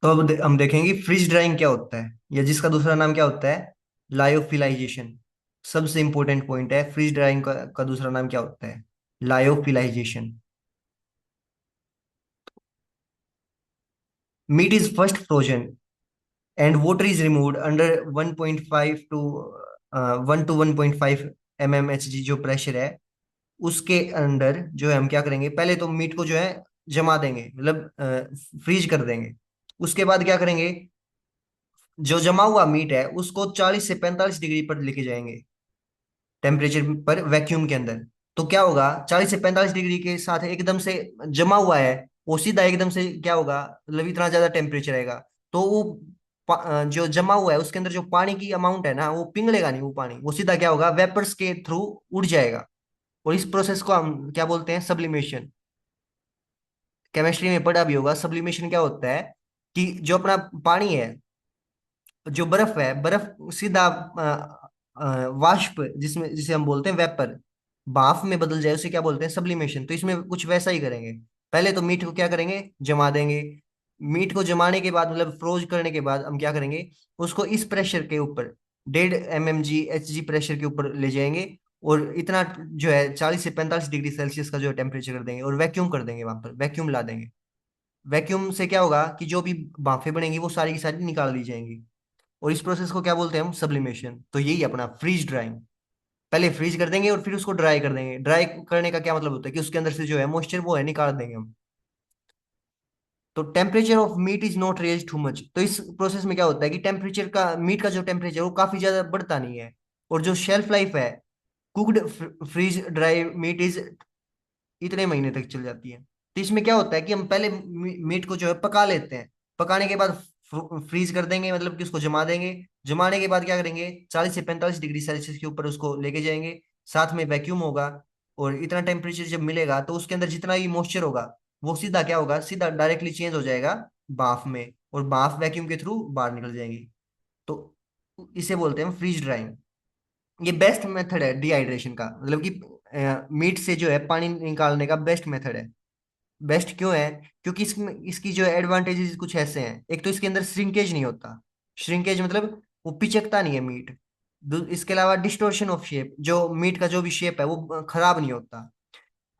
तो अब हम देखेंगे फ्रीज ड्राइंग क्या होता है, या जिसका दूसरा नाम क्या होता है, लायोफिलाइजेशन। सबसे इंपॉर्टेंट पॉइंट है, फ्रीज ड्राइंग का दूसरा नाम क्या होता है, lyophilization. Meat is first frozen and water is removed under 1.5 to 1 to 1.5 mmHg जो प्रेशर है, उसके अंदर जो है हम क्या करेंगे, पहले तो मीट को जो है जमा देंगे, मतलब फ्रीज कर देंगे। उसके बाद क्या करेंगे, जो जमा हुआ मीट है उसको 40 से 45 डिग्री पर लेके जाएंगे, टेम्परेचर पर, वैक्यूम के अंदर। तो क्या होगा, 40 से 45 डिग्री के साथ एकदम से जमा हुआ है, वो सीधा एकदम से क्या होगा, मतलब इतना ज्यादा टेम्परेचर आएगा, तो वो जो जमा हुआ है उसके अंदर जो पानी की अमाउंट है ना, वो पिघलेगा नहीं, वो पानी वो सीधा क्या होगा, वेपर्स के थ्रू उड़ जाएगा। और इस प्रोसेस को हम क्या बोलते हैं, सब्लिमेशन। केमिस्ट्री में पढ़ा भी होगा, सब्लिमेशन क्या होता है कि जो अपना पानी है, जो बर्फ है, बर्फ सीधा वाष्प, जिसमें जिसे हम बोलते हैं वेपर, भाप में बदल जाए, उसे क्या बोलते हैं, सब्लिमेशन। तो इसमें कुछ वैसा ही करेंगे। पहले तो मीट को क्या करेंगे, जमा देंगे। मीट को जमाने के बाद, मतलब फ्रोज करने के बाद, हम क्या करेंगे, उसको इस प्रेशर के ऊपर, 1.5 mmg/Hg प्रेशर के ऊपर ले जाएंगे। और इतना जो है 40 से 45 डिग्री सेल्सियस का जो है टेम्परेचर कर देंगे, और वैक्यूम कर देंगे, वहां पर वैक्यूम ला देंगे। वैक्यूम से क्या होगा कि जो भी भाफें बनेंगी वो सारी की सारी निकाल दी जाएंगी। और इस प्रोसेस को क्या बोलते हैं हम, सब्लिमेशन। तो यही अपना फ्रीज ड्राइंग। पहले फ्रीज कर देंगे और फिर उसको ड्राई कर देंगे। ड्राई करने का क्या मतलब होता है कि उसके अंदर से जो है मॉइस्चर वो है निकाल देंगे हम। तो temperature of meat is not raise too much. तो इस प्रोसेस में क्या होता है कि टेम्परेचर का, मीट का जो टेम्परेचर वो काफी ज्यादा बढ़ता नहीं है। और जो शेल्फ लाइफ है, cooked freeze dry meat is इतने महीने तक चल जाती है। तो इसमें क्या होता है कि हम पहले मीट को जो है पका लेते हैं। पकाने के बाद फ्रीज कर देंगे, मतलब कि उसको जमा देंगे। जमाने के बाद क्या करेंगे, 40 से 45 डिग्री सेल्सियस के ऊपर उसको लेके जाएंगे। साथ में वैक्यूम होगा। और इतना टेम्परेचर जब मिलेगा तो उसके अंदर जितना भी मॉइस्चर होगा, वो सीधा क्या होगा, सीधा डायरेक्टली चेंज हो जाएगा भाप में। और भाप वैक्यूम के थ्रू बाहर निकल जाएगी। तो इसे बोलते हैं फ्रीज ड्राइंग। ये बेस्ट मेथड है डिहाइड्रेशन का, मतलब कि मीट से जो है पानी निकालने का बेस्ट मेथड है। बेस्ट क्यों है, क्योंकि इसमें इसकी जो एडवांटेजेस कुछ ऐसे हैं। एक तो इसके अंदर श्रिंकेज नहीं होता। श्रिंकेज मतलब वो पिचकता नहीं है मीट। इसके अलावा डिस्टोर्शन ऑफ शेप, जो मीट का जो भी शेप है वो खराब नहीं होता।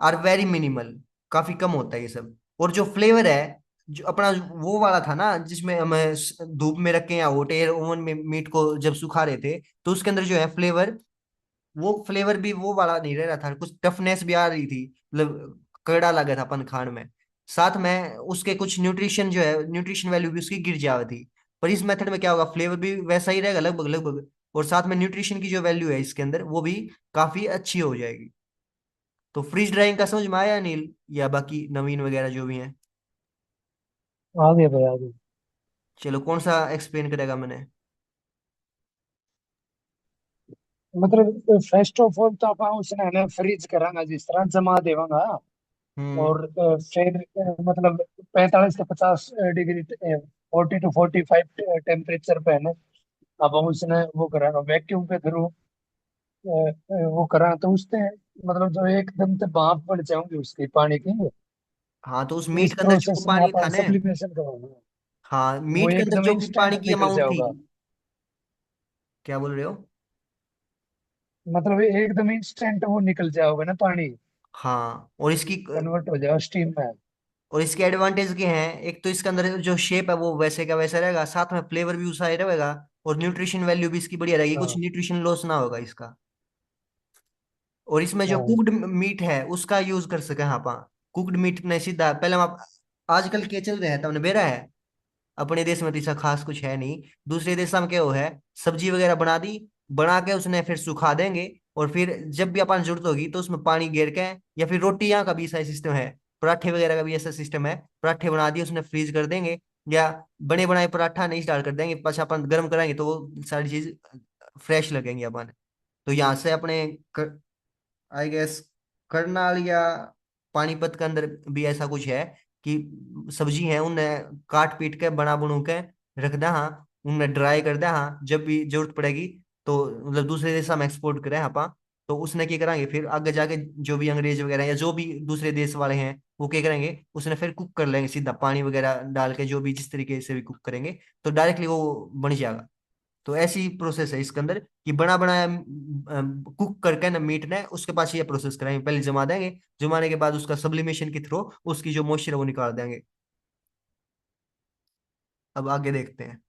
आर वेरी मिनिमल, काफी कम होता है ये सब। और जो फ्लेवर है, जो अपना वो वाला था ना जिसमें हम धूप में रख के या हॉट एयर ओवन में मीट को जब सुखा रहे थे, तो उसके अंदर जो है फ्लेवर, वो फ्लेवर भी वो वाला नहीं रह रहा था, कुछ टफनेस भी आ रही थी, मतलब कड़ा लगा था अपन खान में। साथ में उसके कुछ न्यूट्रिशन जो है, न्यूट्रिशन वैल्यू भी उसकी गिर जा रही थी। पर इस मेथड में क्या होगा, फ्लेवर भी वैसा ही रहेगा लगभग लगभग। और साथ में न्यूट्रिशन की जो वैल्यू है इसके अंदर, वो भी काफी अच्छी हो जाएगी। तो फ्रीज ड्राइंग का समझ में आया अनिल, या बाकी नवीन वगैरह जो भी हैं? आगे भाई आगे। चलो, कौन सा एक्सप्लेन करेगा मैंने? मतलब फर्स्ट ऑफ ऑल तो आप उसने है ना फ्रीज करांगा जिस तरह जमा देवांगा। हम्म। और फिर मतलब 45 से 50 डिग्री 40 to 45 टेम्परेचर पे है ना। अब हम उसने वो करा वैक्यूम के थ्रू वो करा तो उसने मतलब जो एकदम से भाप बन जाएंगे उसकी पानी की। हाँ, तो उस तो मीट इस के अंदर जो प्रोसेस में पानी था आप ना, सप्लीमेशन कराओगे हाँ, वो मीट के अंदर एकदम जो भी इंस्टेंट पानी की निकल अमाउंट थी। जाएगा। क्या बोल रहे हो? मतलब एकदम इंस्टेंट वो निकल जाओगे ना पानी। हाँ, और इसकी कन्वर्ट हो जाएगा स्टीम में। एडवांटेज के हैं, एक तो इसके अंदर जो शेप है वो वैसे का वैसा रहेगा, साथ में फ्लेवर भी उसा ही रहेगा। और न्यूट्रिशन वैल्यू भी इसकी बढ़िया रहेगी, कुछ हाँ न्यूट्रिशन लॉस ना होगा इसका। और इसमें जो हाँ कुक्ड मीट है उसका यूज कर सके, हाँ पा, कुक्ड मीट ने सीधा पहले हम आजकल क्या चल रहा है, तुमने बेरा है, अपने देश में तो ऐसा खास कुछ है नहीं। दूसरे देश में क्या हो है, सब्जी वगैरह बना दी, बना के उसने फिर सुखा देंगे। और फिर जब भी अपन जरूरत होगी तो उसमें पानी गेर के, या फिर रोटियां का भी ऐसा सिस्टम है, पराठे वगैरह का भी ऐसा सिस्टम है, पराठे बना दिए उसने फ्रीज कर देंगे। या बने बनाए पराठा नहीं स्टार्ट कर देंगे, पाछा अपन गर्म कराएंगे तो वो सारी चीज फ्रेश लगेंगी अपन। तो यहाँ से अपने, आई गेस, करनाल या पानीपत के अंदर भी ऐसा कुछ है कि सब्जी है उन्हें काट पीट के बना बनू के रख दे, हाँ, उन्हें ड्राई कर दे, हाँ, जब भी जरूरत पड़ेगी तो मतलब दूसरे देश में एक्सपोर्ट करें, हाँ पा। तो उसने क्या करेंगे फिर आगे जाके, जो भी अंग्रेज वगैरह या जो भी दूसरे देश वाले हैं वो क्या करेंगे, उसने फिर कुक कर लेंगे सीधा पानी वगैरह डाल के, जो भी जिस तरीके से भी कुक करेंगे, तो डायरेक्टली वो बन जाएगा। तो ऐसी प्रोसेस है इसके अंदर कि बना बनाया कुक करके ना मीट ने उसके पास ये प्रोसेस कराएंगे, पहले जमा देंगे, जमाने के बाद उसका सब्लिमेशन के थ्रू उसकी जो मॉइस्चर है वो निकाल देंगे। अब आगे देखते हैं।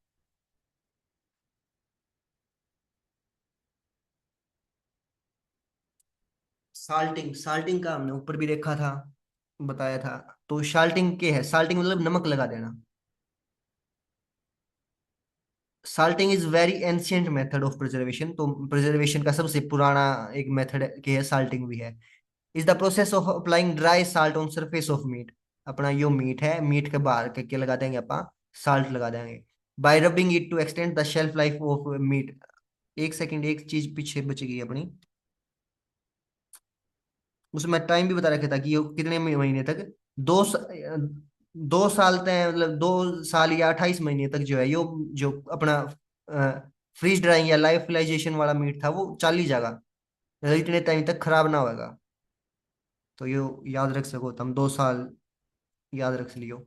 साल्टिंग, साल्टिंग का हमने ऊपर भी देखा था, बताया था। तो साल्टिंग के है, साल्टिंग मतलब नमक लगा देना। Salting is very ancient method of preservation, तो प्रिजर्वेशन का सबसे पुराना एक मेथड के है, साल्टिंग भी है। Is the process of applying dry salt on surface of meat. अपना यो मीट है, मीट के बाहर के लगा देंगे अपन, साल्ट लगा देंगे। By rubbing it to extend the shelf life of meat. एक सेकंड, एक चीज पीछे बच गई अपनी, उसमें टाइम भी बता रखा था कि ये कितने महीने तक, 2 साल तक, मतलब 2 साल या 28 महीने तक जो है यो, जो अपना फ्रीज ड्राइंग या लाइफलाइजेशन वाला मीट था वो चाल ही जाएगा, मतलब इतने टाइम तक खराब ना होगा। तो यो याद रख सको तुम, 2 साल याद रख लियो।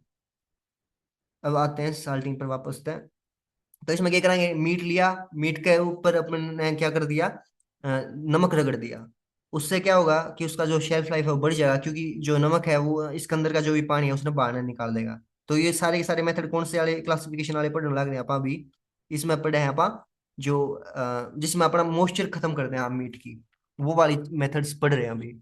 अब आते हैं साल्टिंग पर वापस थे। तो इसमें क्या करेंगे, मीट लिया, मीट के ऊपर अपन ने क्या कर दिया, नमक रगड़ दिया। उससे क्या होगा कि उसका जो शेल्फ लाइफ है वो बढ़ जाएगा, क्योंकि जो नमक है वो इसके अंदर का जो भी पानी है उसने बाहर निकाल देगा। तो ये सारे के सारे मेथड कौन से वाले क्लासिफिकेशन वाले पढ़ने लग रहे हैं आप अभी, इसमें पढ़े हैं आप जो जिसमें अपना मॉइस्चर खत्म करते हैं आप मीट की, वो वाली मेथड्स पढ़ रहे हैं अभी।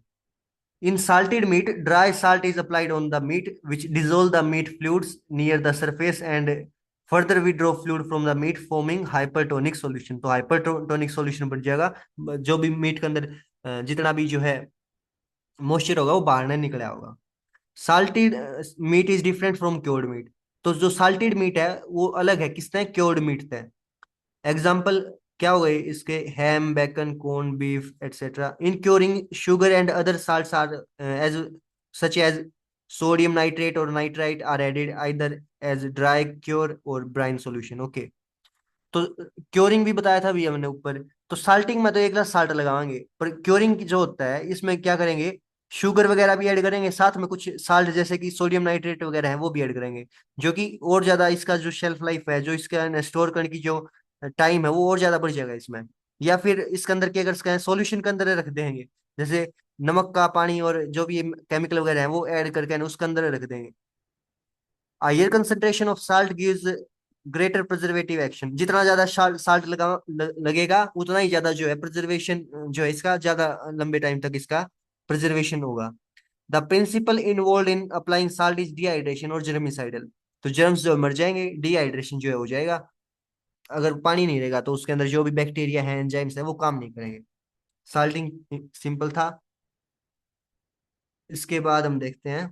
In salted meat, dry salt is applied on the meat, which dissolve the meat fluids near the surface and further withdraw fluid from the meat, forming hypertonic solution। तो hypertonic solution बन जाएगा, जो भी meet के अंदर जितना भी जो है मॉइस्चर होगा वो बाहर नहीं निकला होगा। Salted meat is different from cured meat. तो जो साल्टेड मीट है वो अलग है किससे, क्योर्ड मीट से। एग्जाम्पल क्या हो गए इसके, ham, bacon, corn beef etcetera. In curing sugar and other salts are as such as sodium nitrate और nitrite are added either as dry cure और ब्राइन सॉल्यूशन। ओके, तो क्योरिंग भी बताया था अभी हमने ऊपर। तो साल्टिंग में तो एक ग्लास साल्ट लगावाएंगे, पर क्योरिंग जो होता है इसमें क्या करेंगे, शुगर वगैरह भी ऐड करेंगे, साथ में कुछ साल्ट जैसे कि सोडियम नाइट्रेट वगैरह है वो भी ऐड करेंगे, जो कि और ज्यादा इसका जो शेल्फ लाइफ है, जो इसका स्टोर करने की जो टाइम है वो और ज्यादा बढ़ जाएगा इसमें। या फिर इसके अंदर क्या कर सकते हैं, सॉल्यूशन के अंदर रख देंगे, जैसे नमक का पानी और जो भी केमिकल वगैरह है वो ऐड करके ना उसके अंदर रख देंगे। Higher concentration of salt gives greater preservative action. जितना ज्यादा साल्ट लगेगा उतना ही ज्यादा जो है प्रिजर्वेशन, जो है इसका ज्यादा लंबे टाइम तक इसका प्रिजर्वेशन होगा। The principle involve in applying salt is dehydration और जर्मिसाइडल। तो जर्म्स जो मर जाएंगे, डिहाइड्रेशन जो है हो जाएगा। अगर पानी नहीं रहेगा तो उसके अंदर जो भी बैक्टीरिया है, एंजाइम्स है, वो काम नहीं करेंगे। साल्टिंग सिंपल था। इसके बाद हम देखते हैं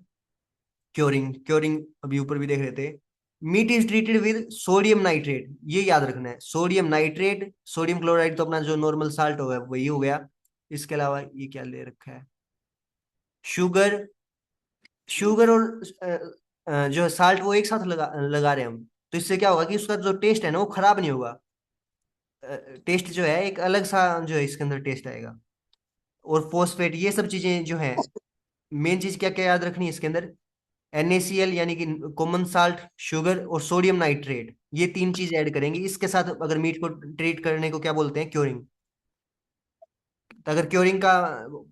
क्योरिंग। क्योरिंग अभी ऊपर भी देख रहे थे। Meat is treated with sodium nitrate, ये याद रखना है, सोडियम नाइट्रेट। सोडियम क्लोराइड तो अपना जो नॉर्मल साल्ट होगा वही हो गया। इसके अलावा ये क्या ले रखा है, शुगर। शुगर और जो साल्ट वो एक साथ लगा लगा रहे हैं हम, तो इससे क्या होगा कि उसका जो टेस्ट है ना वो खराब नहीं होगा। टेस्ट जो है एक अलग सा जो है इसके अंदर टेस्ट आएगा। और फोस्फेट, ये सब चीजें जो है, मेन चीज क्या क्या याद रखनी है इसके अंदर, NaCl यानी कि कॉमन साल्ट, शुगर और सोडियम नाइट्रेट, ये 3 चीज ऐड करेंगे इसके साथ। अगर मीट को ट्रीट करने को क्या बोलते हैं, क्योरिंग। तो अगर क्योरिंग का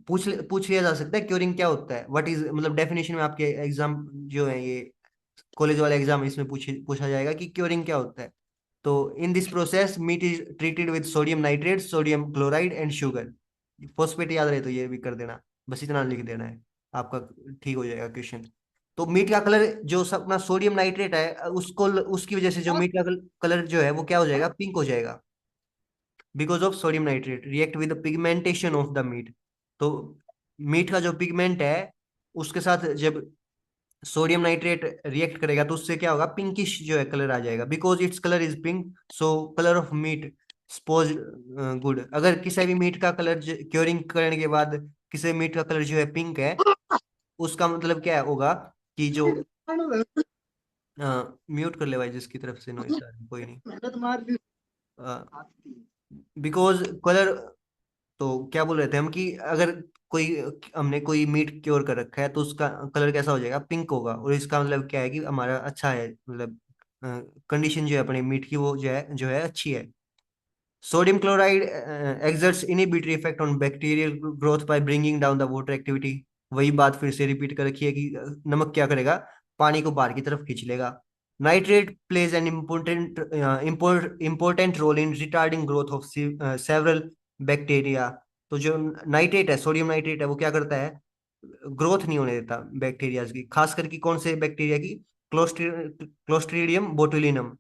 पूछ लिया जा सकता है क्योरिंग क्या होता है, व्हाट इज, मतलब डेफिनेशन में आपके एग्जाम जो है ये कॉलेज वाले एग्जाम, इसमें पूछा जाएगा कि क्योरिंग क्या होता है। तो in this process meet is treated with sodium nitrate, sodium chloride and sugar. Phosphate याद रहे तो ये भी कर देना, बस इतना लिख देना है, आपका ठीक हो जाएगा क्वेश्चन। तो मीट का कलर जो अपना सोडियम नाइट्रेट है उसको, उसकी वजह से जो मीट का कलर जो है वो क्या हो जाएगा, पिंक हो जाएगा, because of sodium nitrate react with pigmentation of the meat. तो मीट का जो पिगमेंट है उसके साथ जब सोडियम नाइट्रेट रिएक्ट करेगा तो उससे क्या होगा, पिंकिश जो है कलर आ जाएगा, because its colour is pink, so colour of meat suppose good. अगर किसी भी मीट का कलर क्योरिंग करने के बाद किसी मीट का कलर जो है पिंक है, उसका मतलब क्या होगा कि जो म्यूट कर ले भाई, जिसकी तरफ से नॉइस आ रही है, कोई नहीं। बिकॉज कलर तो क्या बोल रहे थे हम कि अगर कोई हमने कोई मीट क्योर कर रखा है तो उसका कलर कैसा हो जाएगा, पिंक होगा, और इसका मतलब क्या है कि हमारा अच्छा है, मतलब कंडीशन जो है अपने मीट की वो जो है अच्छी है। Sodium chloride exerts inhibitory effect on bacterial growth by bringing down the water activity। वही बात फिर से रिपीट कर रखी है कि नमक क्या करेगा, पानी को बाहर की तरफ खींच लेगा। Nitrate plays an important role in retarding growth of several bacteria. तो जो नाइट्रेट है, सोडियम नाइट्रेट है, वो क्या करता है, ग्रोथ नहीं होने देता बैक्टीरिया की, खास करके कौन से बैक्टीरिया की, क्लोस्ट्रीडियम बोटुलिनम।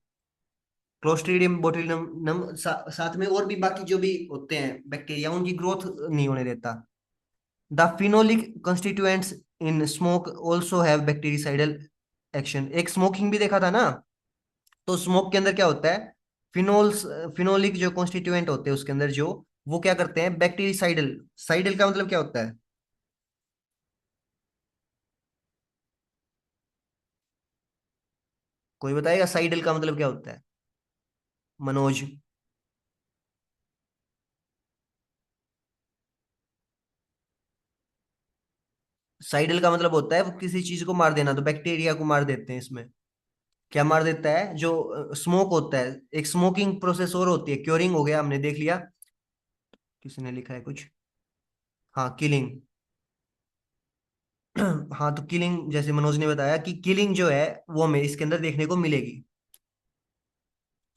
क्लोस्ट्रीडियम बोtulinum साथ में और भी बाकी जो भी होते हैं बैक्टीरिया, उनकी ग्रोथ नहीं होने देता। The phenolic constituents in smoke also have bactericidal action. एक स्मोकिंग भी देखा था ना, तो स्मोक के अंदर क्या होता है, फिनोल्स, फिनोलिक जो कॉन्स्टिट्यूएंट होते हैं उसके अंदर जो, वो क्या करते हैं, बैक्टीरिसाइडल। साइडल का मतलब क्या होता है, कोई बताएगा साइडल का मतलब क्या होता है, मनोज। साइडल का मतलब होता है वो किसी चीज को मार देना, तो बैक्टीरिया को मार देते हैं इसमें। क्या मार देता है, जो स्मोक होता है, एक स्मोकिंग प्रोसेस और होती है, क्योरिंग हो गया हमने देख लिया। किसी ने लिखा है कुछ, हाँ किलिंग। हाँ तो किलिंग, जैसे मनोज ने बताया कि किलिंग जो है वो हमें इसके अंदर देखने को मिलेगी।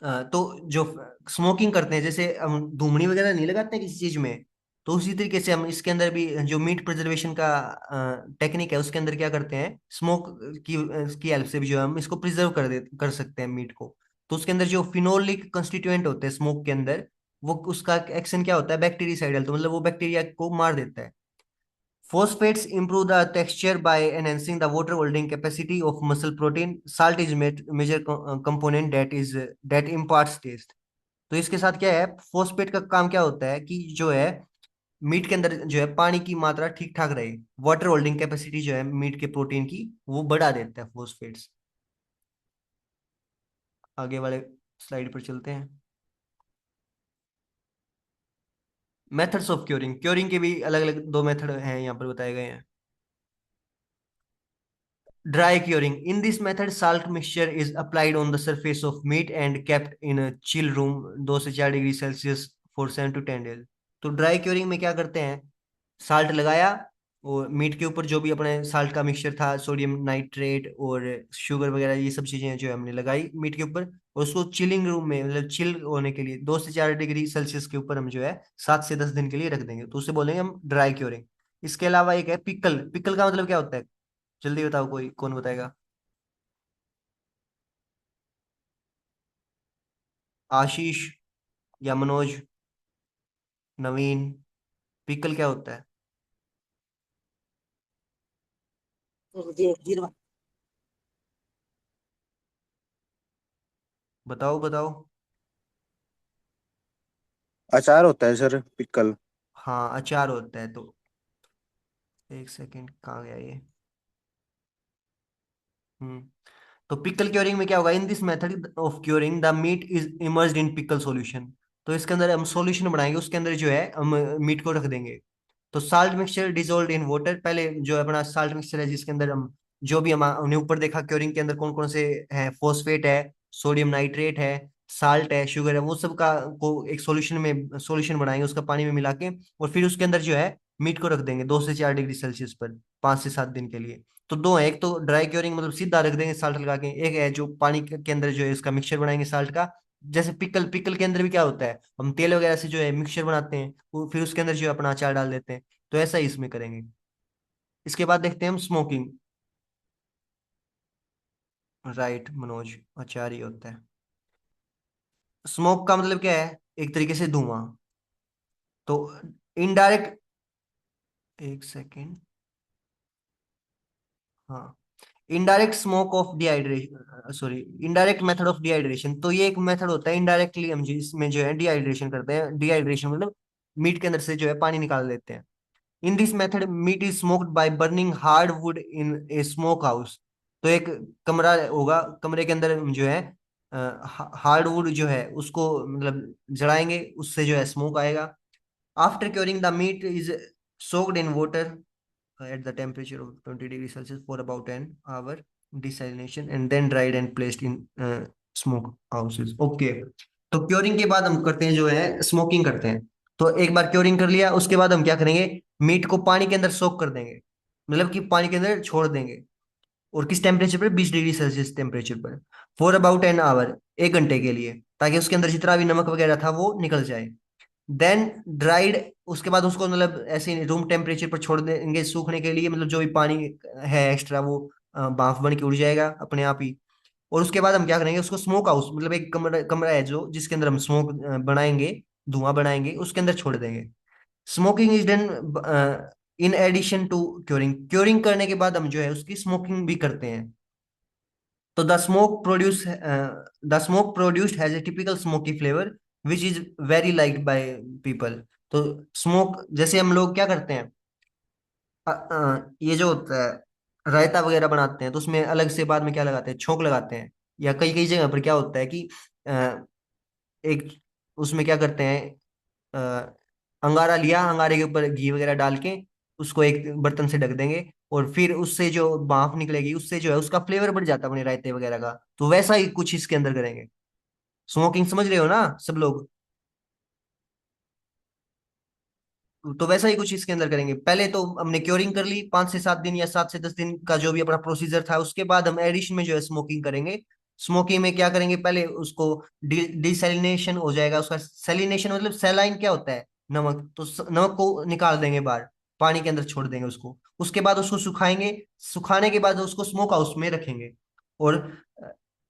तो जो स्मोकिंग करते हैं, जैसे हम धूमड़ी वगैरह नहीं लगाते हैं किसी चीज में, तो उसी तरीके से हम इसके अंदर भी जो मीट प्रिजर्वेशन का टेक्निक है उसके अंदर क्या करते हैं, स्मोक की हेल्प से भी जो है हम इसको प्रिजर्व कर सकते हैं मीट को। तो उसके अंदर जो फिनोलिक कंस्टिट्यूएंट होते हैं स्मोक के अंदर, वो उसका एक्शन क्या होता है, बैक्टीरियासाइडल, तो मतलब वो बैक्टीरिया को मार देता है। Phosphates improve the texture by enhancing the water holding capacity of muscle protein. Salt is major component that imparts taste। तो इसके साथ क्या है, फोस्फेट का काम क्या होता है कि जो है मीट के अंदर जो है पानी की मात्रा ठीक ठाक रहे, वाटर होल्डिंग कैपेसिटी जो है मीट के प्रोटीन की वो बढ़ा देता है फोस्फेट्स। आगे वाले स्लाइड पर चलते हैं। मेथड्स ऑफ क्योरिंग, क्योरिंग के भी अलग अलग दो मेथड हैं यहाँ पर बताए गए हैं। Dry curing. In this method, salt mixture is applied on the surface of meat and kept in a chill room 2 से 4 degree Celsius for 7 to 10 days। तो ड्राई क्योरिंग में क्या करते हैं, साल्ट लगाया और मीट के ऊपर जो भी अपने साल्ट का मिक्सचर था, सोडियम नाइट्रेट और शुगर वगैरह, ये सब चीजें जो है हमने लगाई मीट के ऊपर, और उसको चिलिंग रूम में, मतलब चिल होने के लिए 2 से 4 डिग्री सेल्सियस के ऊपर हम जो है 7 से 10 दिन के लिए रख देंगे, तो उसे बोलेंगे हम ड्राई क्योरिंग। इसके अलावा एक है पिकल। पिकल का मतलब क्या होता है, जल्दी बताओ, कोई कौन बताएगा, आशीष या मनोज, नवीन। पिकल क्या होता है, बताओ बताओ। अचार होता है सर, पिकल। हाँ अचार होता है, तो एक सेकंड कहाँ गया ये। हम्म। तो पिकल क्योरिंग में क्या होगा, in this method of curing the meat is immersed in pickle solution. तो इसके अंदर हम सॉल्यूशन बनाएंगे, उसके अंदर जो है हम मीट को रख देंगे। तो salt mixture dissolve in water, पहले जो है अपना साल्ट मिक्सचर है जिसके अंदर हम जो भी हमने ऊपर देखा क्योरिंग के अंदर कौन कौन से हैं, फोस्फेट है, सोडियम नाइट्रेट है, साल्ट है, शुगर है, वो सब का को एक सॉल्यूशन बनाएंगे उसका पानी में मिला के, और फिर उसके अंदर जो है मीट को रख देंगे 2 से 4 डिग्री सेल्सियस पर 5 से 7 दिन के लिए। तो दो है, एक तो ड्राई क्योरिंग मतलब सीधा रख देंगे साल्ट लगा के, एक है जो पानी के अंदर जो है इसका मिक्सचर बनाएंगे साल्ट का। जैसे पिकल, पिकल के अंदर भी क्या होता है, हम तेल वगैरह से जो है मिक्सचर बनाते हैं, वो फिर उसके अंदर जो है अपना अचार डाल देते हैं। तो ऐसा ही इसमें करेंगे। इसके बाद देखते हैं हम स्मोकिंग। राइट मनोज, अचार ही होता है। स्मोक का मतलब क्या है, एक तरीके से धुआं। तो इनडायरेक्ट, एक सेकेंड, हाँ, indirect smoke of dehydration, sorry, indirect method of dehydration. तो ये एक मेथड होता है इनडायरेक्टली हम जी इसमें जो है डिहाइड्रेशन करते हैं। डिहाइड्रेशन मतलब मीट के अंदर से जो है पानी निकाल देते हैं। In this method meat is smoked by burning hard wood in a smoke house. तो एक कमरा होगा, कमरे के अंदर हम जो है हार्ड वुड जो है उसको मतलब जलाएंगे, उससे जो है स्मोक आएगा। After curing the meat is soaked in water at the temperature of 20 degrees Celsius for about an hour, desalination, and then dried and placed in smoke houses. Okay. तो curing के बाद हम करते हैं जो है स्मोकिंग करते हैं। तो एक बार क्योरिंग कर लिया, उसके बाद हम क्या करेंगे, मीट को पानी के अंदर सोक कर देंगे, मतलब कि पानी के अंदर छोड़ देंगे। और किस टेम्परेचर पर, 20 डिग्री सेल्सियस टेम्परेचर पर, फॉर अबाउट एन आवर, 1 घंटे के लिए, ताकि उसके अंदर जितना भी नमक वगैरह था वो निकल जाए। देन ड्राइड, उसके बाद उसको मतलब ऐसे रूम टेम्परेचर पर छोड़ देंगे सूखने के लिए, मतलब जो भी पानी है एक्स्ट्रा वो भाप बन के उड़ जाएगा अपने आप ही। और उसके बाद हम क्या करेंगे, उसको स्मोक हाउस, मतलब एक कमरा कमरा है जो जिसके अंदर हम स्मोक बनाएंगे, धुआं बनाएंगे, उसके अंदर छोड़ देंगे। Smoking is done in addition to curing, curing करने के बाद हम जो है उसकी स्मोकिंग भी करते हैं। तो the smoke produced has a typical smoky flavour which is very liked by people. तो स्मोक जैसे हम लोग क्या करते हैं, ये जो होता है रायता वगैरह बनाते हैं तो उसमें अलग से बाद में क्या लगाते हैं, छोंक लगाते हैं। या कई कई जगह पर क्या होता है कि अ, एक उसमें क्या करते हैं, अ, अंगारा लिया, अंगारे के ऊपर घी वगैरह डाल के उसको एक बर्तन से ढक देंगे, और फिर उससे जो भाप निकलेगी उससे जो है उसका फ्लेवर बढ़ जाता है अपने रायते वगैरह का। तो वैसा ही कुछ इसके अंदर करेंगे। स्मोकिंग समझ रहे हो ना सब लोग? तो वैसा ही कुछ इसके अंदर करेंगे। पहले तो हमने क्योरिंग कर ली 5 से 7 दिन या 7 से 10 दिन का जो भी अपना प्रोसीजर था, उसके बाद हम एडिशन में जो है स्मोकिंग करेंगे। स्मोकिंग में क्या करेंगे, पहले उसको डिसैलिनेशन हो जाएगा उसका। सैलिनेशन मतलब सैलाइन क्या होता है, नमक, तो नमक को निकाल देंगे बाहर, पानी के अंदर छोड़ देंगे उसको। उसके बाद उसको सुखाएंगे, सुखाने के बाद उसको स्मोक हाउस में रखेंगे, और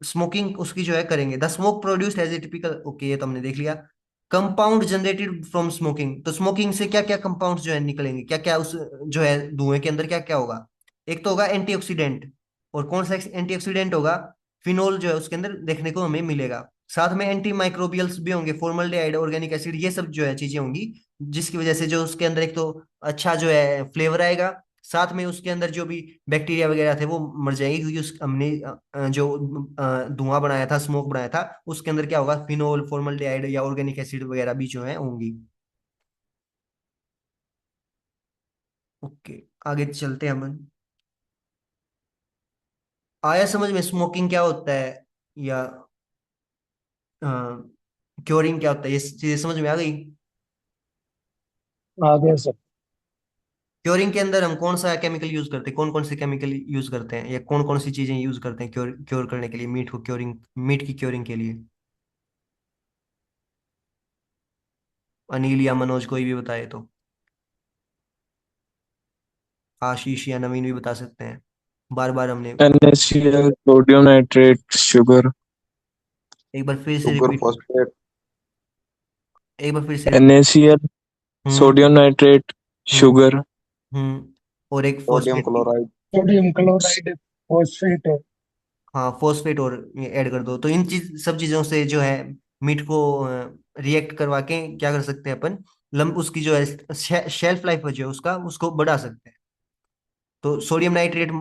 स्मोकिंग उसकी जो है करेंगे। The smoke produced as a typical, okay ये तो हमने देख लिया। कंपाउंड जनरेटेड फ्रॉम स्मोकिंग, तो स्मोकिंग से क्या क्या कंपाउंड जो है निकलेंगे, क्या क्या उस जो है धुएं के अंदर क्या क्या होगा। एक तो होगा एंटीऑक्सीडेंट, और कौन सा एंटीऑक्सीडेंट होगा, फिनोल जो है उसके अंदर देखने को हमें मिलेगा। साथ में एंटी माइक्रोबियल्स भी होंगे, फॉर्मल्डिहाइड, ऑर्गेनिक एसिड, ये सब जो है चीजें होंगी, जिसकी वजह से जो उसके अंदर एक तो अच्छा जो है फ्लेवर आएगा, साथ में उसके अंदर जो भी बैक्टीरिया वगैरह थे वो मर जाएंगे, क्योंकि उस हमने जो धुआं बनाया था, स्मोक बनाया था, उसके अंदर क्या होगा, फिनोल, फॉर्मल्डिहाइड या ऑर्गेनिक एसिड वगैरह भी जो है होंगी। ओके, आगे चलते हैं हम। आया समझ में स्मोकिंग क्या होता है, या क्योरिंग क्या होता है, ये चीजें समझ में आ गई? आगे सर। क्योरिंग के अंदर हम कौन सा केमिकल यूज करते हैं, कौन कौन से केमिकल यूज करते हैं, या कौन कौन सी चीजें यूज करते हैं क्योर करने के लिए, मीट को क्योरिंग, मीट की क्योरिंग के लिए? अनिल या मनोज कोई भी बताए तो, आशीष या नवीन भी बता सकते हैं। बार बार हमने, NaCl, सोडियम नाइट्रेट, शुगर। एक बार फिर से शुगर रिपीट, फॉस्फेट। एक बार फिर से रिपीट। NaCl, हम्म। सोडियम नाइट्रेट, हम्म। शुगर। हम्म। और एक सोडियम फॉस्फेट की, क्लोराइड। Sodium chloride, phosphate. हाँ फॉस्फेट और ऐड कर दो, तो इन चीज सब चीजों से जो है मीट को रिएक्ट करवा के क्या कर सकते हैं अपन, उसकी जो है शेल्फ लाइफ जो है उसका, उसको बढ़ा सकते हैं। तो सोडियम नाइट्रेट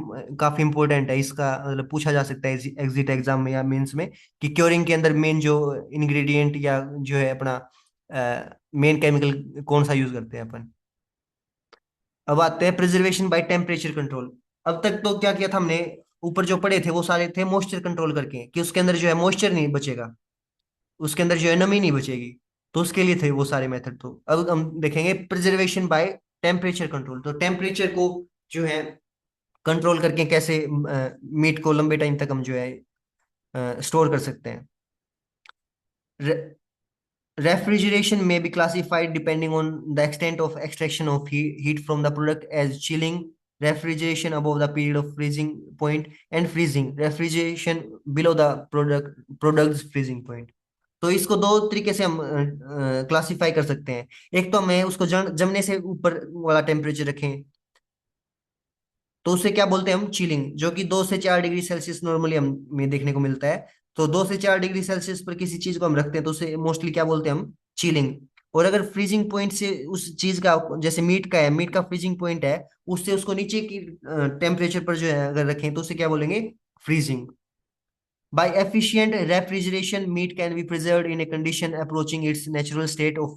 काफी इंपॉर्टेंट है, इसका मतलब पूछा जा सकता है एग्जिट एग्जाम में या मेंस में, कि क्योरिंग के अंदर मेन जो इंग्रेडिएंट या जो है अपना मेन केमिकल कौन सा यूज करते हैं अपन। अब आते हैं प्रिजर्वेशन बाय टेम्परेचर कंट्रोल। अब तक तो क्या किया था हमने, ऊपर जो पड़े थे वो सारे थे मॉइस्चर कंट्रोल करके, कि उसके अंदर जो है मॉइस्चर नहीं बचेगा, उसके अंदर जो है नमी नहीं बचेगी। तो उसके लिए थे वो सारे मेथड। तो अब हम देखेंगे प्रिजर्वेशन बाय टेम्परेचर कंट्रोल। तो टेम्परेचर को जो है कंट्रोल करके कैसे मीट को लंबे टाइम तक हम जो है स्टोर कर सकते हैं। Refrigeration may be classified depending on the extent of extraction of heat from the product as chilling, refrigeration above the period of freezing point, and freezing, refrigeration below the product's freezing point। तो इसको दो तरीके से हम classify कर सकते हैं। एक तो हमें उसको जमने से ऊपर वाला टेम्परेचर रखें, तो उसे क्या बोलते हैं हम, चिलिंग, जो कि 2 से 4 डिग्री सेल्सियस नॉर्मली हमें देखने को मिलता है। तो 2 से 4 डिग्री सेल्सियस पर किसी चीज को हम रखते हैं तो उसे मोस्टली क्या बोलते हैं हम, चिलिंग। और अगर फ्रीजिंग पॉइंट से उस चीज का, जैसे मीट का है, मीट का फ्रीजिंग पॉइंट है, उससे उसको नीचे की टेम्परेचर पर जो है अगर रखें तो उसे क्या बोलेंगे, freezing. By efficient refrigeration, meat can be preserved in a condition approaching its natural state of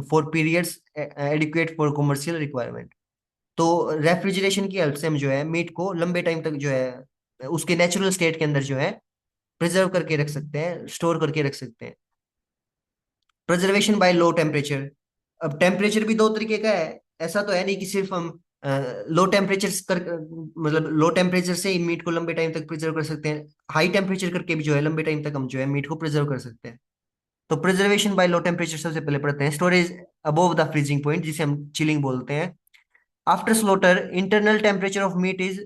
for periods adequate for commercial requirement. तो रेफ्रिजरेशन की हेल्प से हम जो है मीट को लंबे टाइम तक जो है उसके नेचुरल स्टेट के अंदर जो है प्रिजर्व करके रख सकते हैं, स्टोर करके रख सकते हैं। Preservation by low temperature. अब टेम्परेचर भी दो तरीके का है, ऐसा तो है नहीं कि सिर्फ हम लो टेम्परेचर कर मतलब लो टेम्परेचर से ही मीट को लंबे टाइम तक प्रिजर्व कर सकते हैं, हाई टेम्परेचर करके भी जो है लंबे टाइम तक हम जो है मीट को प्रिजर्व कर सकते हैं। तो प्रिजर्वेशन बाय लो टेम्परेचर सबसे पहले पढ़ते हैं। Storage above the freezing point, जिसे हम चिलिंग बोलते हैं। After slaughter internal temperature of meat is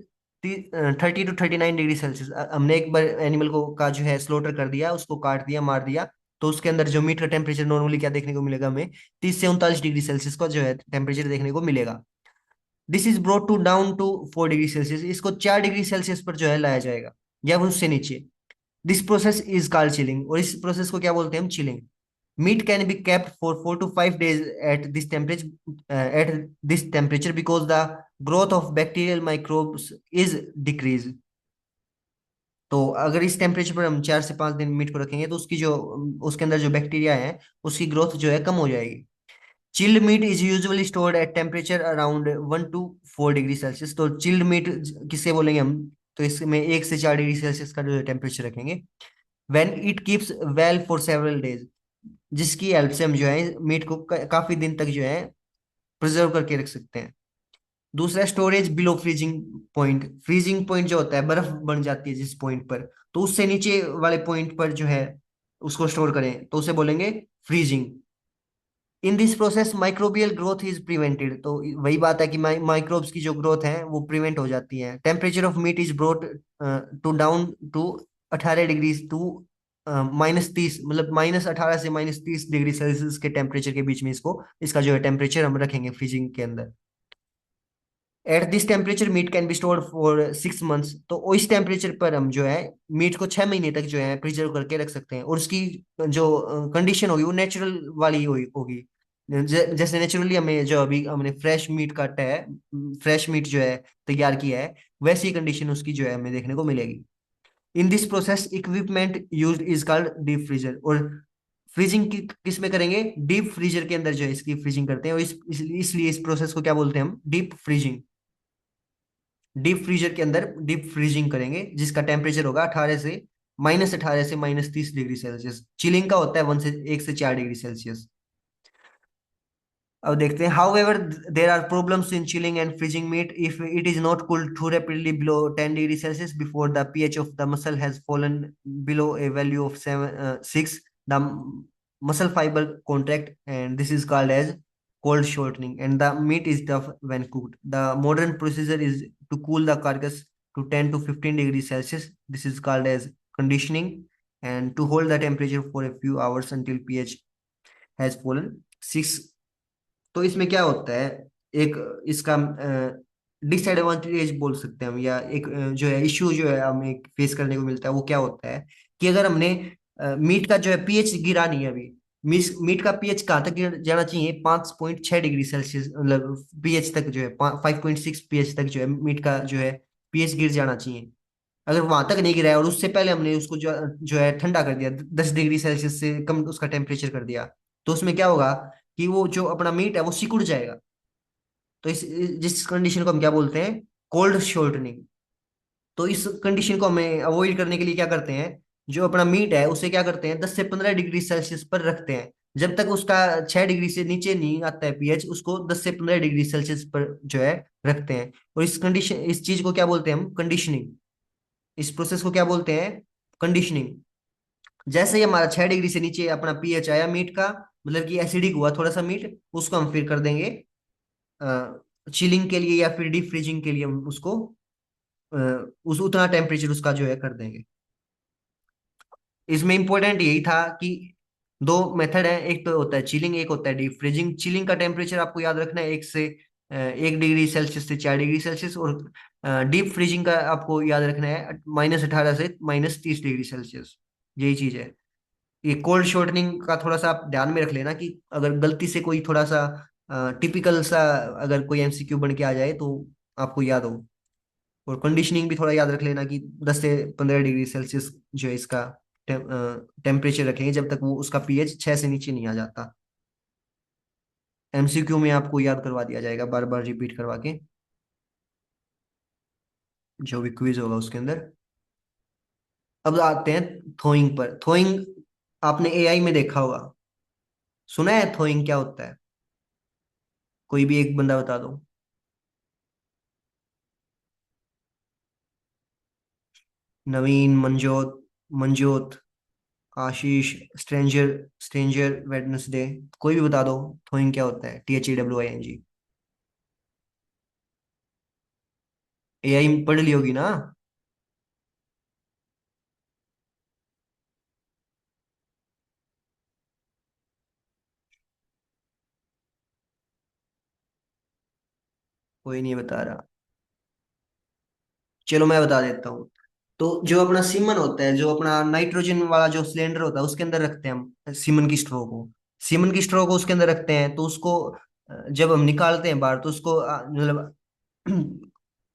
30 to 39 degree Celsius. हमने एक बार एनिमल को का जो है स्लोटर कर दिया, उसको काट दिया, मार दिया, तो उसके अंदर जो मीट का टेम्परेचर नॉर्मली क्या देखने को मिलेगा हमें, 30 से 39 डिग्री सेल्सियस का जो है टेम्परेचर देखने को मिलेगा। This is brought to down to 4 degree Celsius. इसको 4 डिग्री सेल्सियस पर जो है लाया जाएगा या उससे नीचे। This process is called chilling, और इस प्रोसेस को क्या बोलते हैं हम, chilling. Meat can be kept for 4 to 5 days at this temperature because the growth of bacterial microbes is decreased। तो अगर इस टेम्परेचर पर हम 4 से 5 दिन मीट को रखेंगे तो उसकी जो उसके अंदर जो बैक्टीरिया है उसकी ग्रोथ जो है कम हो जाएगी। Chilled meat is usually stored at temperature around 1 to 4 degree Celsius. तो चिल्ड मीट किससे बोलेंगे हम, तो इसमें 1 से 4 डिग्री सेल्सियस का जो टेम्परेचर रखेंगे। When it keeps well for several days, जिसकी हेल्प से हम जो है मीट को काफी दिन तक जो है प्रिजर्व करके रख सकते हैं। दूसरा storage below freezing point. Freezing point जो होता है, बर्फ बन जाती है जिस पॉइंट पर, तो उससे नीचे वाले पॉइंट पर जो है उसको स्टोर करें तो उसे बोलेंगे freezing. In this process microbial growth is prevented. तो वही बात है कि माइक्रोब्स की जो ग्रोथ है वो प्रिवेंट हो जाती है। Temperature of meat is brought to down to 18 degree to -30, मतलब -18 से -30 डिग्री सेल्सियस के टेम्परेचर के बीच में इसको इसका जो है टेम्परेचर हम रखेंगे फ्रीजिंग के अंदर। At this temperature meat can be stored for 6 months. तो इस टेम्परेचर पर हम जो है मीट को 6 महीने तक जो है प्रिजर्व करके रख सकते हैं, और उसकी जो कंडीशन होगी वो नेचुरल वाली होगी। जैसे नेचुरली हमें जो अभी हमने फ्रेश मीट काटा है, फ्रेश मीट जो है तैयार किया है, वैसी कंडीशन उसकी जो है हमें देखने को मिलेगी। In this process equipment use is called deep freezer. और फ्रीजिंग की किस में करेंगे, डीप फ्रीजर के अंदर जो है इसकी फ्रीजिंग करते हैं, और इसलिए इस प्रोसेस को क्या बोलते हैं हम, डीप फ्रीजिंग। डीप फ्रीजर के अंदर डीप फ्रीजिंग करेंगे जिसका टेम्परेचर होगा 18 से -30 डिग्री सेल्सियस। चिलिंग का होता है 1 से 4 डिग्री सेल्सियस। अब देखते हैं, however there are problems in chilling and freezing meat if it is not cooled too rapidly below 10 degree Celsius before the pH of the muscle has fallen below a value of 6। The muscle fiber contract and this is called as cold shortening and the meat is tough when cooked. The modern procedure is to cool the carcass to 10 to 15 degrees Celsius. This is called as conditioning, and to hold the temperature for a few hours until pH has fallen 6। तो इसमें क्या होता है, एक इसका disadvantage बोल सकते हैं हम, या एक जो है इश्यू जो है हमें फेस करने को मिलता है, वो क्या होता है कि अगर हमने मीट का जो है पीएच गिरा नहीं है अभी। मीट का पीएच कहाँ तक गिर जाना चाहिए, 5.6 डिग्री सेल्सियस, मतलब पीएच तक जो है 5.6 पीएच तक जो है मीट का जो है पीएच गिर जाना चाहिए। अगर वहां तक नहीं गिरा है और उससे पहले हमने उसको जो है ठंडा कर दिया, 10 डिग्री सेल्सियस से कम उसका टेम्परेचर कर दिया, तो उसमें क्या होगा कि वो जो अपना मीट है वो सिकुड़ जाएगा। तो जिस कंडीशन को हम क्या बोलते हैं, कोल्ड शॉर्टनिंग। तो इस कंडीशन को हमें अवॉइड करने के लिए क्या करते हैं, जो अपना मीट है उसे क्या करते हैं 10 से 15 डिग्री सेल्सियस पर रखते हैं। जब तक उसका 6 डिग्री से नीचे नहीं आता है पीएच, उसको 10 से 15 डिग्री सेल्सियस पर जो है रखते हैं। और इस चीज को क्या बोलते हैं हम, कंडीशनिंग। इस प्रोसेस को क्या बोलते हैं, कंडीशनिंग। जैसे ही हमारा 6 डिग्री से नीचे अपना पीएच आया मीट का, मतलब कि एसिडिक हुआ थोड़ा सा मीट, उसको हम फिर कर देंगे चिलिंग के लिए या फिर डीप फ्रीजिंग के लिए हम उसको अ, उस उतना टेम्परेचर उसका जो है कर देंगे। इसमें इंपॉर्टेंट यही था कि दो मेथड है, एक तो होता है चिलिंग, एक होता है डीप फ्रीजिंग। चिलिंग का टेम्परेचर आपको याद रखना है 1 डिग्री सेल्सियस से 4 डिग्री सेल्सियस, और डीप फ्रीजिंग का आपको याद रखना है -18 से -30 डिग्री सेल्सियस। यही चीज है। ये कोल्ड शॉर्टनिंग का थोड़ा सा आप ध्यान में रख लेना कि अगर गलती से कोई थोड़ा सा टिपिकल सा अगर कोई एमसीक्यू बन के आ जाए तो आपको याद हो। और कंडीशनिंग भी थोड़ा याद रख लेना कि 10 से 15 डिग्री सेल्सियस जो है इसका टेम्परेचर रखेंगे जब तक वो उसका पीएच 6 से नीचे नहीं आ जाता। एमसीक्यू में आपको याद करवा दिया जाएगा बार बार रिपीट करवा के, जो भी क्विज होगा उसके अंदर। अब आते हैं थोइंग पर। थोइंग आपने एआई में देखा होगा, सुना है थोइंग क्या होता है? कोई भी एक बंदा बता दो। नवीन, मनजोत, मंजोत, आशीष, स्ट्रेंजर, स्ट्रेंजर वेडनेसडे, कोई भी बता दो। थोइंग क्या होता है? THEWING। एआई पढ़ ली होगी ना? कोई नहीं बता रहा, चलो मैं बता देता हूँ। तो जो अपना सीमन होता है, जो अपना नाइट्रोजन वाला जो सिलेंडर होता है उसके अंदर रखते हैं हम सीमन की स्ट्रो को। सीमन की स्ट्रो को उसके अंदर रखते हैं, तो उसको जब हम निकालते हैं बाहर तो उसको मतलब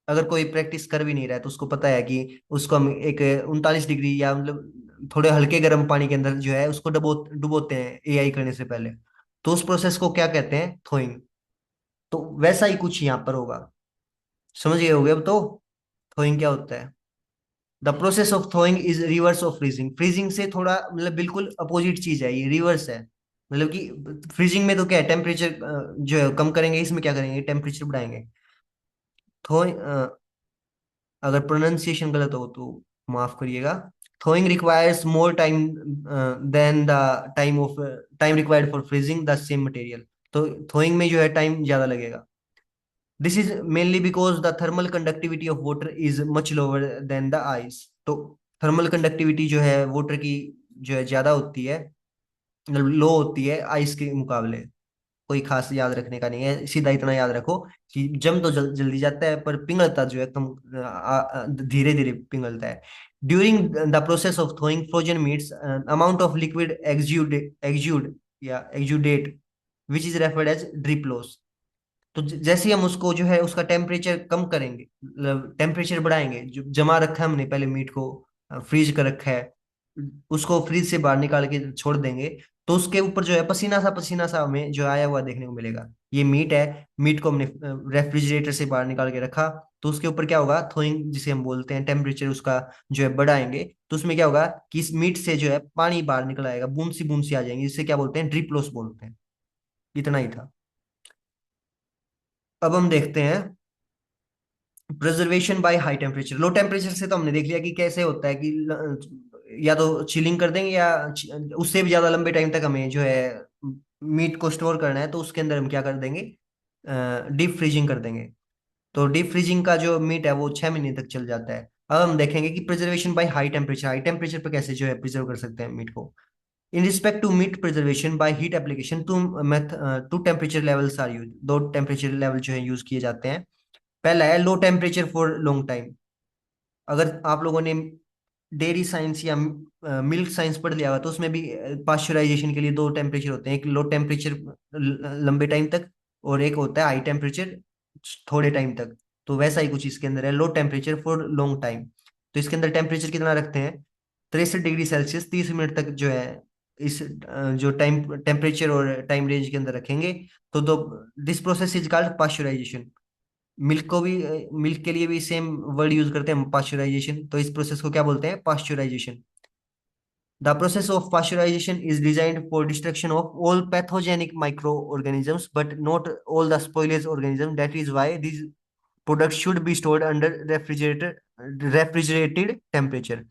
अगर कोई प्रैक्टिस कर भी नहीं रहा है तो उसको पता है कि उसको हम एक 39 डिग्री या मतलब थोड़े हल्के गर्म पानी के अंदर जो है उसको डुबोते हैं एआई करने से पहले। तो उस प्रोसेस को क्या कहते हैं? थोइंग। तो वैसा ही कुछ यहाँ पर होगा, समझ गए होगे अब तो। थोइंग क्या होता है? The process of thawing is reverse of freezing. Freezing से थोड़ा मतलब बिल्कुल अपोजिट चीज है, ये रिवर्स है। मतलब कि फ्रीजिंग में तो क्या है, टेम्परेचर जो है कम करेंगे, इसमें क्या करेंगे, टेम्परेचर बढ़ाएंगे। थो अगर प्रोनाउंसिएशन गलत हो तो माफ करिएगा। Thawing requires more time than the time of time required for freezing the same material. तो थोइंग में जो है टाइम ज्यादा लगेगा। This is mainly because the thermal conductivity of water is much lower than the ice. तो thermal conductivity जो है water की जो है ज्यादा होती है, मतलब लो होती है आइस के मुकाबले। कोई खास याद रखने का नहीं है, सीधा इतना याद रखो कि जम तो जल्दी जाता है पर पिघलता जो है कम, धीरे धीरे पिघलता है। During the process of thawing frozen meats amount of liquid exude या exudate which is referred as drip loss. तो जैसे ही हम उसको जो है उसका टेम्परेचर कम करेंगे, मतलब टेम्परेचर बढ़ाएंगे, जो जमा रखा है हमने पहले मीट को, फ्रीज कर रखा है, उसको फ्रीज से बाहर निकाल के छोड़ देंगे, तो उसके ऊपर जो है पसीना सा हमें जो आया हुआ देखने को मिलेगा। ये मीट है, मीट को हमने रेफ्रिजरेटर से बाहर निकाल के रखा, तो उसके ऊपर क्या होगा, थोइंग जिसे हम बोलते हैं, टेम्परेचर उसका जो है बढ़ाएंगे, तो उसमें क्या होगा कि इस मीट से जो है पानी बाहर निकल आएगा, बूंद सी आ जाएंगी, जिसे क्या बोलते हैं, ड्रिप लॉस बोलते हैं। इतना ही था। अब हम देखते हैं preservation by high temperature. Low temperature से तो हमने देख लिया कि कैसे होता है कि या तो चिलिंग कर देंगे या उससे भी ज्यादा लंबे टाइम तक हमें जो है मीट को स्टोर करना है, तो उसके अंदर हम क्या कर देंगे, डीप फ्रीजिंग कर देंगे। तो डीप फ्रीजिंग का जो मीट है वो 6 महीने तक चल जाता है। अब हम देखेंगे कि preservation by high temperature, high temperature पर कैसे जो है प्रिजर्व कर सकते हैं मीट को। In respect to meat preservation by heat application, two temperature levels are use, दो टेम्परेचर लेवल जो है यूज किए जाते हैं। पहला है low temperature for long time. अगर आप लोगों ने डेयरी साइंस या मिल्क साइंस पढ़ लिया होगा तो उसमें भी पाश्चराइजेशन के लिए दो टेम्परेचर होते हैं, एक लो टेम्परेचर लंबे टाइम तक, और एक होता है हाई टेम्परेचर थोड़े टाइम तक। तो वैसा ही कुछ इसके अंदर है, low temperature for long time. तो इसके अंदर टेम्परेचर कितना रखते हैं, 63 डिग्री सेल्सियस 30 मिनट तक जो है इस जो टाइम टेम्परेचर और टाइम रेंज के अंदर रखेंगे। तो दो, this process is called pasteurisation. Milk को भी मिल्क के लिए भी सेम वर्ड यूज करते हैं, पाश्चराइजेशन। तो इस प्रोसेस को क्या बोलते हैं, pasteurisation. The process of pasteurisation is designed for destruction of all pathogenic micro organisms but not all the spoilage organism, that is why this product should be stored under refrigerated temperature.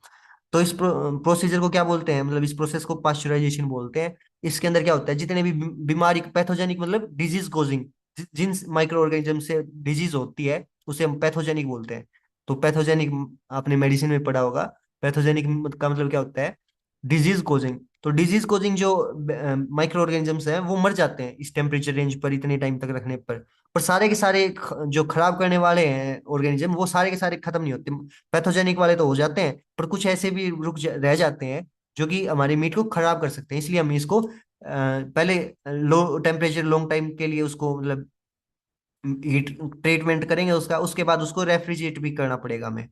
तो इस procedure को क्या बोलते हैं, मतलब इस process को pasteurisation बोलते हैं। इसके अंदर क्या होता है, जितने भी बीमारी पैथोजेनिक मतलब डिजीज कोजिंग, जिन माइक्रो ऑर्गेनिज्म से डिजीज होती है उसे हम पैथोजेनिक बोलते हैं। तो पैथोजेनिक आपने मेडिसिन में पढ़ा होगा, पैथोजेनिक का मतलब क्या होता है, डिजीज कोजिंग। तो डिजीज कोजिंग जो माइक्रो ऑर्गेनिजम्स हैं वो मर जाते हैं इस टेम्परेचर रेंज पर इतने टाइम तक रखने पर सारे के सारे जो खराब करने वाले हैं ऑर्गेनिज्म वो सारे के सारे खत्म नहीं होते। पैथोजेनिक वाले तो हो जाते हैं पर कुछ ऐसे भी रह जाते हैं जो कि हमारे मीट को खराब कर सकते हैं, इसलिए हम इसको पहले लो टेम्परेचर लॉन्ग टाइम के लिए उसको मतलब हीट ट्रीटमेंट करेंगे उसका, उसके बाद उसको रेफ्रिजरेट भी करना पड़ेगा हमें।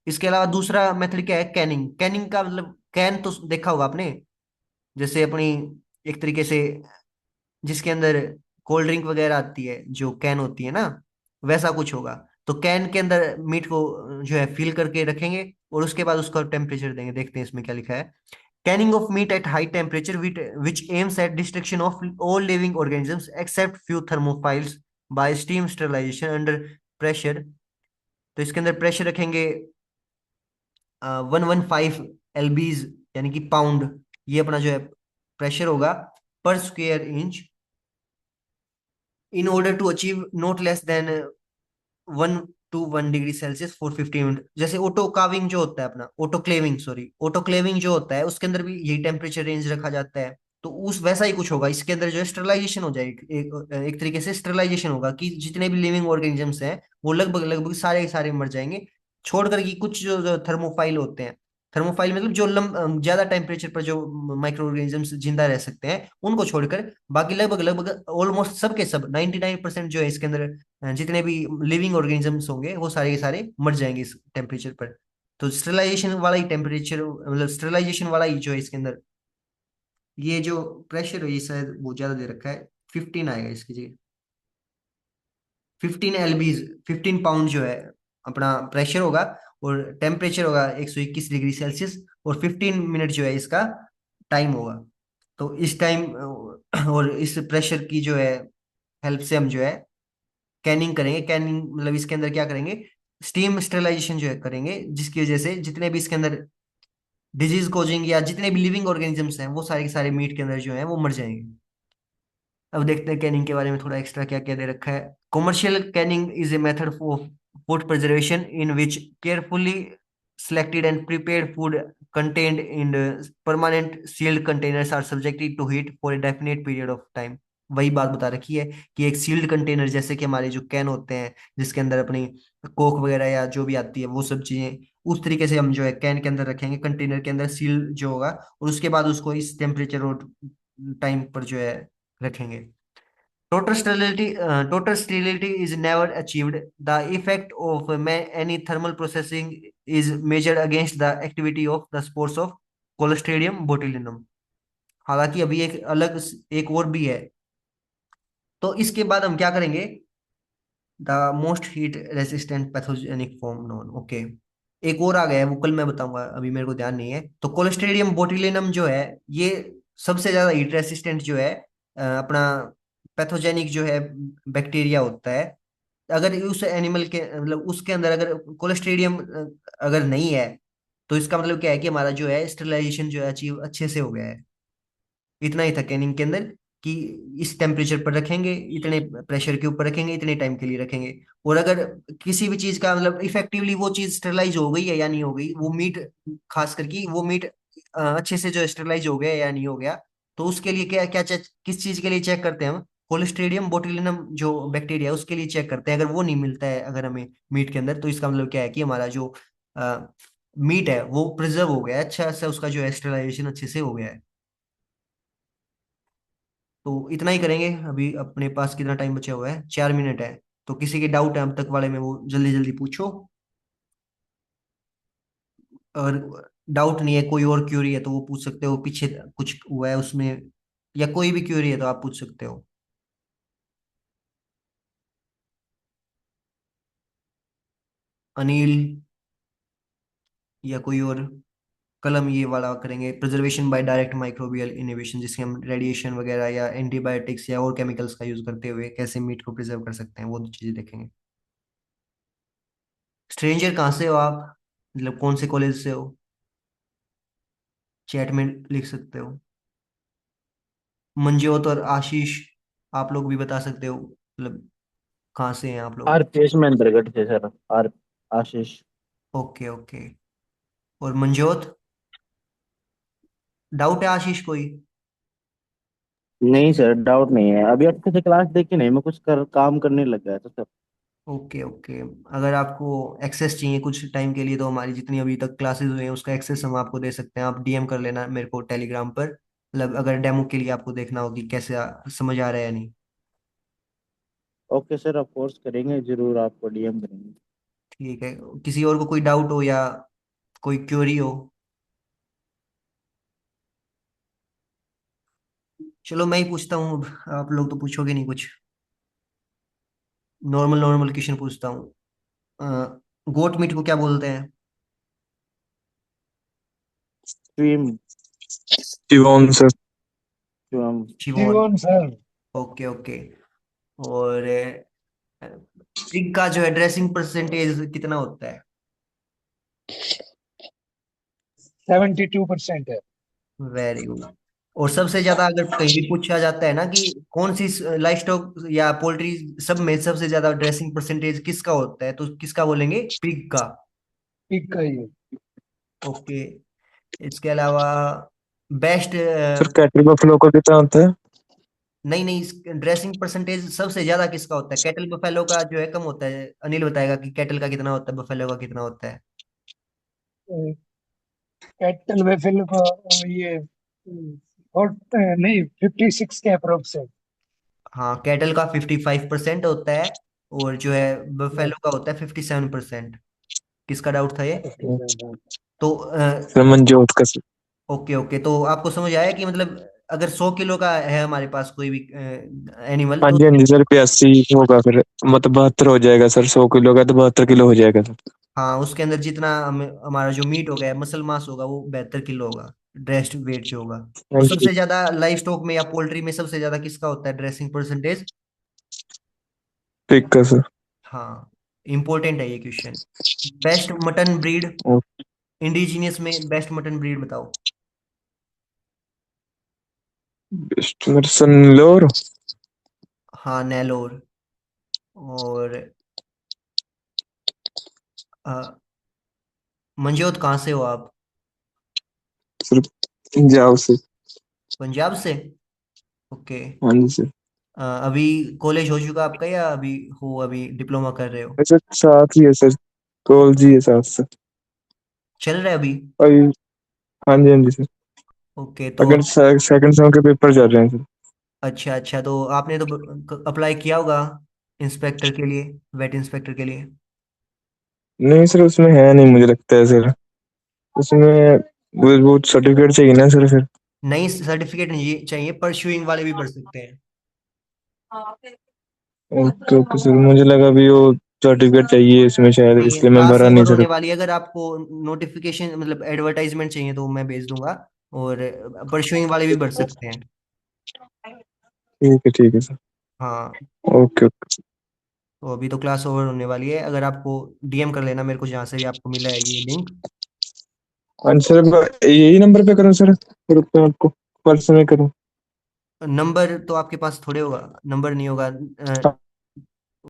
इसके अलावा दूसरा मेथड क्या है, कैनिंग। कैनिंग का मतलब, कैन तो देखा होगा आपने, जैसे अपनी एक तरीके से जिसके अंदर कोल्ड ड्रिंक वगैरह आती है, जो कैन होती है ना, वैसा कुछ होगा। तो कैन के अंदर मीट को जो है फिल करके रखेंगे, और उसके बाद उसका टेम्परेचर देंगे। देखते हैं इसमें क्या लिखा है। Canning of meat at high temperature which aims at destruction of all living organisms except few thermophiles by steam sterilisation under pressure. तो इसके अंदर प्रेशर रखेंगे 115 LBs, यानी कि पाउंड। ये अपना जो है प्रेशर होगा पर square inch, in order to achieve not less than 1 to 1 degree Celsius for 15 minute. जैसे ऑटो काविंग जो होता है अपना, ऑटोक्लेविंग, सॉरी, ऑटोक्लेविंग जो होता है उसके अंदर भी यही टेम्परेचर रेंज रखा जाता है। तो उस वैसा ही कुछ होगा इसके अंदर, जो है स्टरलाइजेशन हो जाएगी, एक तरीके से स्टरलाइजेशन होगा कि जितने भी लिविंग ऑर्गेनिजम्स हैं वो लगभग लगभग सारे के सारे मर जाएंगे, छोड़कर कि कुछ जो थर्मोफाइल होते हैं। थर्मोफाइल मतलब जो ज्यादा टेम्परेचर पर जो माइक्रो ऑर्गेनिजम्स जिंदा रह सकते हैं, उनको छोड़कर बाकी लगभग लगभग ऑलमोस्ट सब के सब 99% जो है इसके अंदर जितने भी लिविंग ऑर्गेनिजम्स होंगे वो सारे के सारे मर जाएंगे इस टेम्परेचर पर। तो स्टरलाइजेशन वाला ही टेम्परेचर, मतलब स्टरलाइजेशन वाला ही जो है इसके अंदर, ये जो प्रेशर है ये शायद बहुत ज्यादा दे रखा है, 15 आएगा इसकी जगह, 15 LBs, 15 पाउंड जो है अपना प्रेशर होगा, और टेम्परेचर होगा 121 डिग्री सेल्सियस, और 15 मिनट जो है इसका टाइम होगा। तो इस टाइम और इस प्रेशर की जो है हेल्प से हम जो है कैनिंग करेंगे। कैनिंग मतलब इसके अंदर क्या करेंगे, स्टीम स्टेरिलाइजेशन जो है करेंगे, जिसकी वजह से जितने भी इसके अंदर डिजीज कोजिंग या जितने भी लिविंग ऑर्गेनिजम्स हैं वो सारे के सारे मीट के अंदर जो है वो मर जाएंगे। अब देखते हैं कैनिंग के बारे में थोड़ा एक्स्ट्रा क्या क्या दे रखा है। Commercial Canning is a method of food preservation in which carefully selected and prepared food contained in the permanent sealed containers are subjected to heat for a definite period of time। वही बात बता रखी है कि एक sealed container, जैसे कि हमारे जो कैन होते हैं जिसके अंदर अपनी कोक वगैरह या जो भी आती है वो सब चीजें, उस तरीके से हम जो है कैन के अंदर रखेंगे, कंटेनर के अंदर सील जो होगा, और उसके बाद उसको इस टेम्परेचर और टाइम पर जो है रखेंगे। Total sterility is never achieved. The effect of any thermal processing is measured against the activity of the spores of Clostridium botulinum। हालांकि अभी एक अलग एक और भी है। तो इसके बाद हम क्या करेंगे, the most heat resistant pathogenic form known, okay. एक और आ गया है, वो कल मैं बताऊंगा, अभी मेरे को ध्यान नहीं है। तो कोलोस्ट्रेडियम बोtulinum जो है, ये सबसे ज्यादा हीट रेसिस्टेंट जो है अपना पैथोजेनिक जो है बैक्टीरिया होता है। अगर उस एनिमल के मतलब उसके अंदर अगर कोलोस्ट्रेडियम अगर नहीं है, तो इसका मतलब क्या है कि हमारा जो है स्टेरिलाइजेशन जो है अचीव अच्छे से हो गया है। इतना ही था कैनिंग के अंदर, कि इस टेम्परेचर पर रखेंगे, इतने प्रेशर के ऊपर रखेंगे, इतने टाइम के लिए रखेंगे। और अगर किसी भी चीज का मतलब इफेक्टिवली वो चीज स्टेरलाइज हो गई है या नहीं हो गई, वो मीट, खास करके वो मीट अच्छे से जो स्टेरलाइज हो गया या नहीं हो गया, तो उसके लिए क्या क्या किस चीज के लिए चेक करते हैं हम, कोलिस्ट्रीडियम बोtulinum जो बैक्टीरिया है उसके लिए चेक करते हैं। अगर वो नहीं मिलता है अगर हमें मीट के अंदर, तो इसका मतलब क्या है कि हमारा जो मीट है वो प्रिजर्व हो गया है, अच्छा से उसका जो है स्टेरलाइजेशन अच्छे से हो गया है। तो इतना ही करेंगे। अभी अपने पास कितना टाइम बचा हुआ है, 4 मिनट है। तो किसी के डाउट है अब तक वाले में वो जल्दी जल्दी पूछो। और डाउट नहीं है, कोई और क्यूरी है तो वो पूछ सकते हो, पीछे कुछ हुआ है उसमें, या कोई भी क्यूरी है तो आप पूछ सकते हो। अनिल या कोई और। कल हम ये वाला करेंगे, preservation by direct microbial inhibition, जिससे हम रेडिएशन वगैरह या एंटीबायोटिक्स या और केमिकल्स का यूज करते हुए कैसे मीट को प्रिजर्व कर सकते हैं, वो दो चीजें देखेंगे। स्ट्रेंजर कहाँ से हो आप, मतलब कौन से कॉलेज से हो, चैट में लिख सकते हो। मंजोत और आशीष, आप लोग भी बता सकते हो, मतलब कहाँ से हैं आप लोग। आरपीएस में अंतर्गत थे sir. R Ashish. Okay okay. और मंजोत, डाउट है आशीष कोई। नहीं सर, डाउट नहीं है। अभी अच्छे से क्लास देखी नहीं, मैं कुछ काम करने लग गया था सर। Okay okay. अगर आपको एक्सेस चाहिए कुछ टाइम के लिए, तो हमारी जितनी अभी तक क्लासेस हुई हैं उसका एक्सेस हम आपको दे सकते हैं। आप डीएम कर लेना मेरे को टेलीग्राम पर, मतलब अगर डेमो के लिए आपको देखना हो कि कैसे समझ आ रहा है या नहीं। ओके सर, ऑफ कोर्स करेंगे, जरूर आपको डीएम करेंगे। ठीक है, किसी और को कोई डाउट हो या कोई क्वेरी हो? चलो मैं ही पूछता हूँ अब, आप लोग तो पूछोगे नहीं कुछ। नॉर्मल नॉर्मल क्वेश्चन पूछता हूँ। गोट मीट को क्या बोलते हैं? स्ट्रीम। शिवम सर। जो हम। चिवॉन। जीवन सर। Okay okay. और पिग का जो है ड्रेसिंग परसेंटेज कितना होता है? 72% है। Very good. और सबसे ज्यादा अगर कहीं भी पूछा जाता है ना कि कौन सी लाइफ स्टॉक या पोल्ट्री सब में सबसे ज्यादा ड्रेसिंग परसेंटेज किसका होता है, तो किसका बोलेंगे? पिग का। पिग का ही है। ओके। इसके अलावा बेस्ट, सर कैटल बफलो का कितना होता है? नहीं नहीं, ड्रेसिंग परसेंटेज सबसे ज्यादा किसका होता है? कैटल बफेलो का जो है कम होता है। अनिल बताएगा कि कैटल का कितना होता है, बफेलो का कितना होता है। कैटल वेफिल को ये और नहीं 56 के अप्रोक्स है। हाँ, कैटल का 55% होता है, और जो है बफेलो का होता है 57%। किसका डाउट था ये? 57। तो सर मंजोत का सर। ओके ओके, तो आपको समझ आया कि मतलब अगर 100 किलो का है हमारे पास कोई भी एनिमल, तो हाँ जी सर, 82 होगा फिर। मतलब 72 हो जाएगा सर, 100 किलो का तो 72 किलो हो जाएगा सर। हाँ उसके अंदर जितना हमारा जो मीट होगा, मसल मास होगा, वो 72 किलो होगा। ड्रेस्ड वेट जो होगा। तो हाँ जी। सबसे ज्यादा लाइव स्टॉक में या पोल्ट्री में सबसे ज्यादा किसका होता है ड्रेसिंग परसेंटेज? पिक का सर। हाँ, इंपॉर्टेंट है ये question. Best mutton breed, indigenous में बेस्ट मटन ब्रीड बताओ। बेस्ट मेरे सन लोर। हाँ, नेलोर। और अ, मंजोत कहाँ से हो आप? सर पंजाब से। पंजाब से? ओके। हाँ जी सर। अभी कॉलेज हो चुका आपका या अभी डिप्लोमा कर रहे हो? सर साथ ही है सर, कॉल जी है साथ सर। चल रहा है अभी? अभी हाँ जी सर। ओके तो अगर सेकंड सेम के पेपर चल रहे हैं सर। अच्छा अच्छा, तो आपने तो अप्लाई किया होगा इंस्पेक्टर के लिए, वेट इंस्पेक्टर के लिए? नहीं सर, उसमें है नहीं मुझे लगता है सर। उसमें वो सर्टिफिकेट चाहिए ना सर फिर। नहीं, सर्टिफिकेट नहीं चाहिए, परस्यूइंग वाले भी भर सकते हैं। ओके ओके सर, मुझे लगा भी वो सर्टिफिकेट चाहिए इसमें शायद, नहीं, इसलिए मैं क्लास भरा नहीं ओवर सर। होने वाली है, अगर आपको नोटिफिकेशन मतलब एडवर्टाइजमेंट चाहिए तो मैं भेज दूंगा। और परस्यूइंग वाले भी भर सकते हैं। ठीक है सर। हाँ। Okay okay. तो अभी तो क्लास ओवर होने वाली है, अगर आपको डीएम कर लेना मेरे को, जहाँ से भी आपको मिला है ये लिंक। हाँ सर, यही नंबर पे करूँ सर, फिर उसमें आपको पर्स में करूँ? नंबर तो आपके पास थोड़े होगा, नंबर नहीं होगा।